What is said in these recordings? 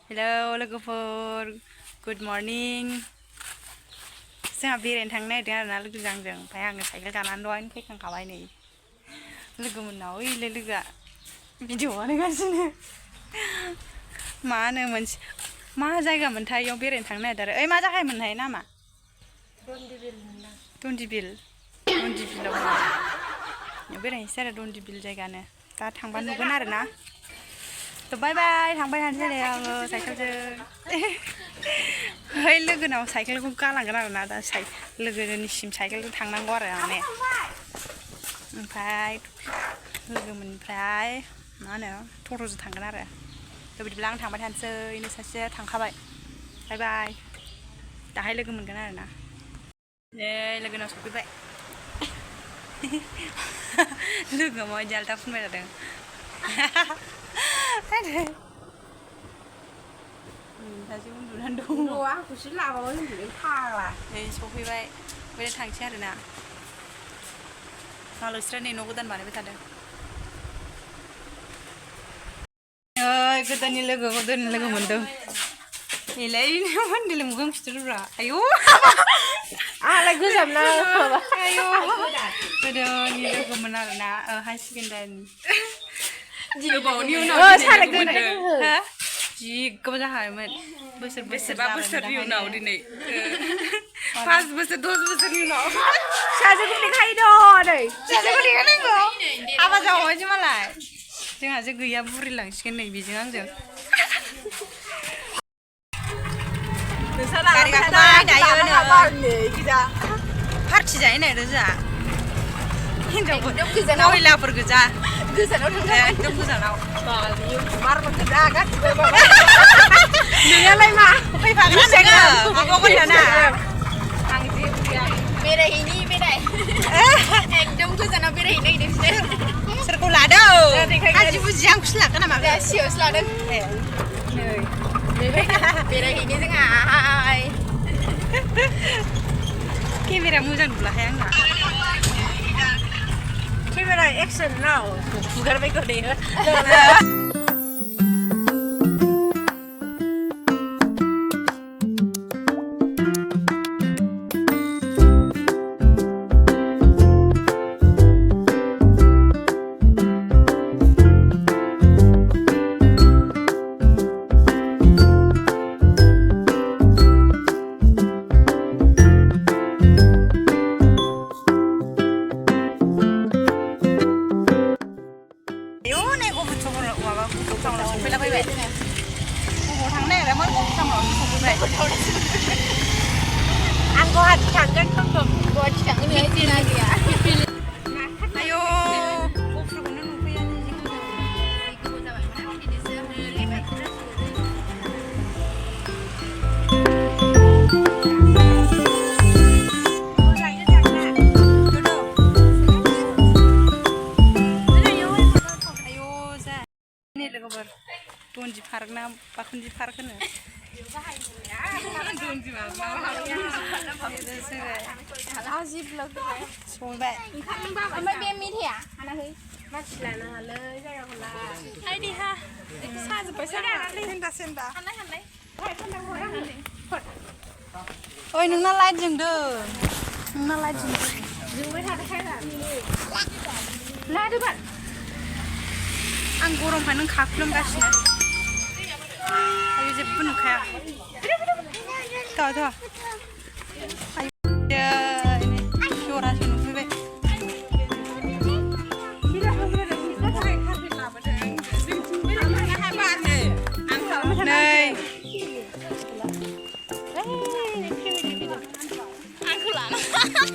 Hello लोगोफोर good morning जोंहा बेरायनो थांनो नागिरदों आरोना लोगोजों आंजों ओमफ्राय आङो साइकेल गानानै दहायनो फैखांखाबाय नै लोगोमोननाव ओइले लोगोआ भिडिअ बानायगासिनो मा होनो मोनसे मा जायगा मोनथाय इयाव बेरायनो थांनो नागिरदों आरो ओइ मा जायगामोनथाय नामा दन्दि बिलाव बेरायनोसै आरो दन्दि बिल जायगानो दा थांबा नुगोन आरोना बाय बाय थांबाय थानोसै आरो आङो साइकेलजों ओमफ्राय लोगोनाव साइकेलखौ गालांगोन आरोना दा लोगोनिसिम साइकेलजों थांनांगौ आरो माने ओमफ्राय लोगोमोननिफ्राय मा होनो टट'जों थांगोन आरो बिदिब्ला आं थांबाय थानोसै नै सासेया थांखाबाय बाय बाय दाहाय लोगो मोनगोन आरोना नै लोगोनाव सफैबाय लोगोआ माबायदि आलदा फुनबाय थादों सासे उन्दुनानै दङ आंखौसो लाबाबा उन्दुनो फाग्ला नै सफैबाय ओमफ्राय थांसै आरोना मालायस्रा नै न' गोदान बानायबाय थादों गोदाननि लोगो मोनदों नैलाय मोनदेले मोखां फिथुरब्रा आयौ आंलाय गोजामना आयौ गोदोनि लोगोमोन आरोना हाई सेकेन्डारिनि गोबावनि उनाव जि गोबाव जाखायोमोन बेसेबा बोसोरनि उनाव दिनै 5 बोसोर 10 बोसोरनि उनाव फिसाजोखौ लेखायो नै फिसाजोखौ लेखानांगौ हाबा जाबायसो मालाय जोंहासो गैया बुरिलांसिगोन नै बेजों आंजों गारि गाखोबाय दायो नै पार्टि जाहै नागिरदों जोंहा हिनजावफोर महिलाफोर गोजा गोजानाव थांगोन एकदम गोजानाव नोंहालाय मा फैफाग्रा नोङो माबागोन दाना आं जेबो गैया बेरायहैनि एकदम गोजानाव बेरायहैनो नागिरदों सोरखौ लादों आजि बुजि आंखौसो लागोन नामा बे सियावसो लादों नै बेरायहैनो जोंहाहाय केमेरा मोजां नुलाहाय आंना केमेरा एक्सन नाव बुगारबाय गोदैनो आंखौ हाथि थांगोन गुवाहाटि थांगोन गैया आयौ गफुरखौनो नुफैया गोबाव जाबायमोन दिनैसो लोगोफोर दन्दि पार्क ना बाखुन्दी पार्क होनो सहैबाय ओमफ्राय बे मेथाइया हानाखै मानसि लानो हालै जायगाखौ ला देहा साजोब्बाय सेन्दा ओइ नोंना लाइट जोंदों जोंबाय थादों लादो बाल आं गरमखाय नों खाख्लोमगासिनो आयु जेबो नुखाया थ' जरासो नुफैबाय नै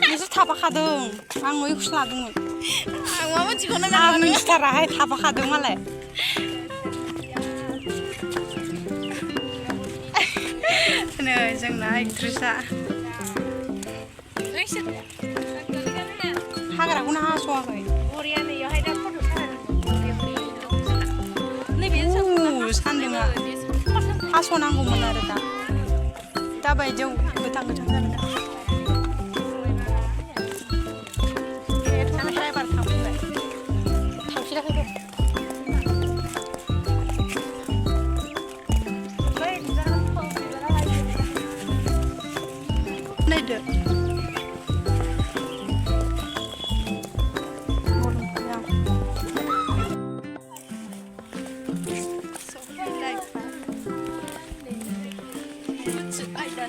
नोंसोर थाफाखादों आं नयखौसो लादोंमोन आं मा मोनथिगौनो आं नोंसोराहाय थाफाखादों मालाय नै जोंना एक्ट्रेसआ हाग्राखौनो हास'वाखै नैबे सान्दुंआ हास'नांगौमोन आरो दा बायदियाव गोथां जागोन ड्राइभार थांबाय थांफिनाखै फैदो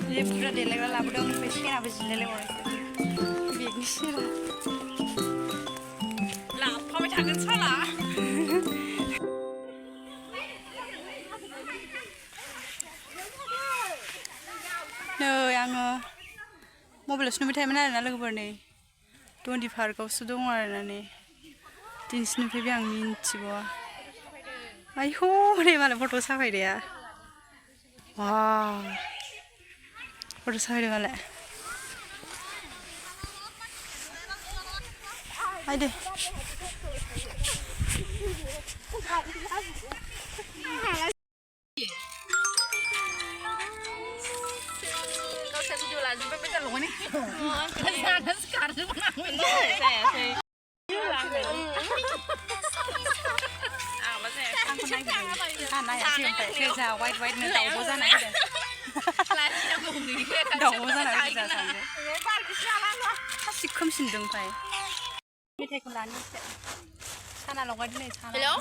dia budak dia lagi lalu dong peskin habis ini lewat bikin sih lah apa macam kan salah no yang mobil snoopy time mana lagu berni Dondi park kau sudah mana nih tin snoopy yang minci bawa ayo deh malah foto sampai dia wow foto sampai dia malah ayo deh white nih tahu bosan aja deh. Tahu bosan aja dah sangat. Kasih kemsin dong pai. Ini kulan ni. Sana longgar ni sana. Hello.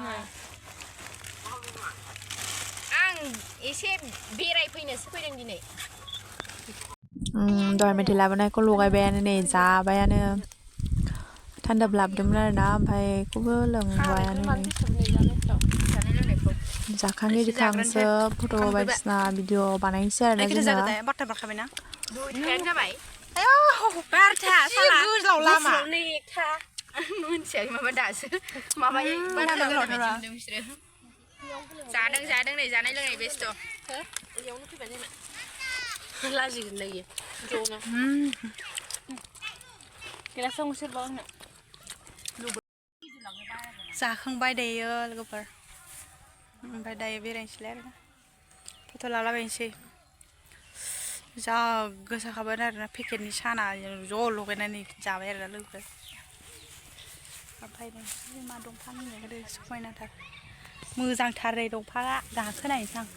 Ang isi beraihwibai sepedang di ni. Doi methi labonaयखौ लगायबायानो नै जाबायानो थान्दा लाबोदोंमोन आरोना ओमफ्राय बेखौबो लोंबायानो जाखां इरिखांसो फट' बायदिसिना video बानायनोसै आरोना जोङो बारथा बारखाबायना दुइथायानो जाबाय आयौ बारथा साला गोलाव लामा नै एकथा मोनथियाखै माबा दासो माबायै बारथा गोलाव बिसोरो जादों नै जानाय लोंनाय बेस्थ' इयावनो फैबाय जोंना लाजिगोन लायो ज'नो गिलासाव सोरबा आंनो जाखांबाय दायो लोगोफोर ओमफ्राय दायो बेरायनोसैलाय आरोना फट' लालाबायनोसै जा गोसाखाबाय आरोना पेकेटनि साना ज' लगायनानै जाबाय आरोना लोगोफोर ओमफ्राय नोंसोर मा दंफां होनो समायनाथार मोजांथार नै दंफाङा गाखोनायनोसै आं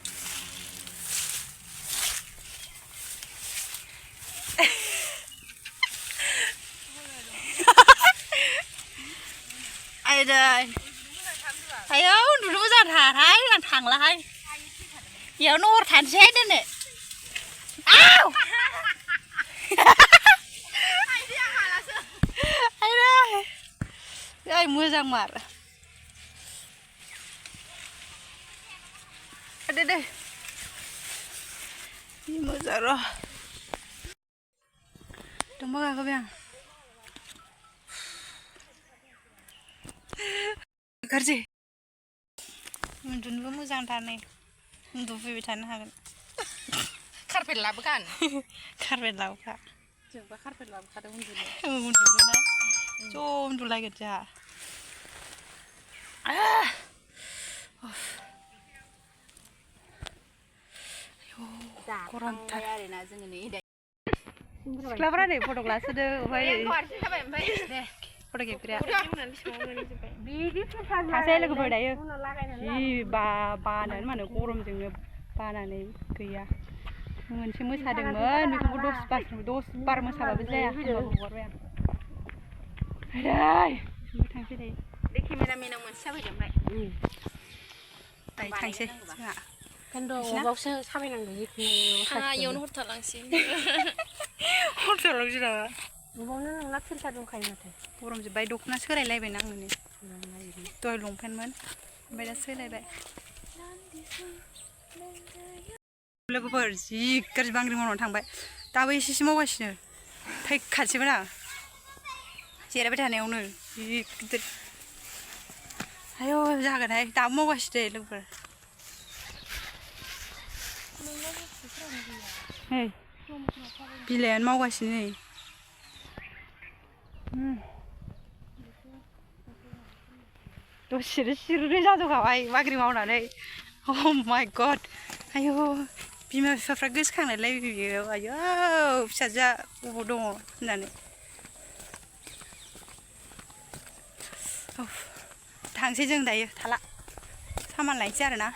ayo uन्दुनो मोजां थारहाय आं थांलाहाय बेयावनो हर थानोसै दोननो आव आय मोजां मार दे मोजां र' दंफां गाखोबाय आं गाज्रि उन्दुनोबो मोजांथार नै उन्दुफैबाय थानो हागोन कारपेट लाबोगोन कारपेट लाबोखा जोंबा कारपेट लाबोखादों उन्दुनो ना ज' उन्दुलायगोन जोंहा गरमथार आरोना जोङो नै सिख्लाफोरा नै फट' लासोदो ओमफ्राय दे फट' खेबग्राया थांसै लोगोफोर दायो जि बानानै मा होनो गरमजोंनो बानानै गैया मोनसे मोसादोंमोन बेखौबो 10 बार मोसाबाबो जाया होनबाबो हगारबाय आं थांसै दायो बे केमेरामेनाव मोनसे जाबायदों ओमफ्राय दायो थांसै जोंहा अबावसो साबायनांगौ इयावनो हरथालांसै नामा अबावनो नोंना फिल्टार दंखायो माथो गरम जोब्बाय दख'ना सोलायलायबायना आं नै दहाय लंपेन्टमोन ओमफ्राय दा सोलायबाय लोगोफोर जि गाज्रि बांग्रिं मावनानै थांबाय दाबो एसेसो मावगासिनो थैखासैमोन आं जिरायबाय थानायावनो जि गिदिर आयौ जागोनहाय दाबो मावगासिनो दे लोगोफोर नै बिलाइआनो मावगासिनो नै दसेनो सिरिरै जाजोबखाबाय बांग्रिं मावनानै oh my god आयौ बिमा बिफाफ्रा गोसोखांनायलाय बियो आयौ फिसाजोआ बबाव दङ होननानै थांसै जों दायो थाला सामान लायनोसै आरोना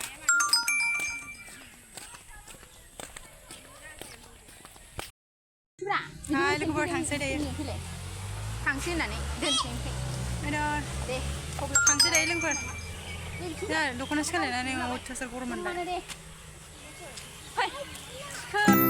Hai लोगोफोर थांसै दायो फैलाय थांसै होननानै दोनसै आयदा दे थांसै दायो लोगोफोर दख'ना सोलायनानै अयथासार गरम मोनबाय दे फै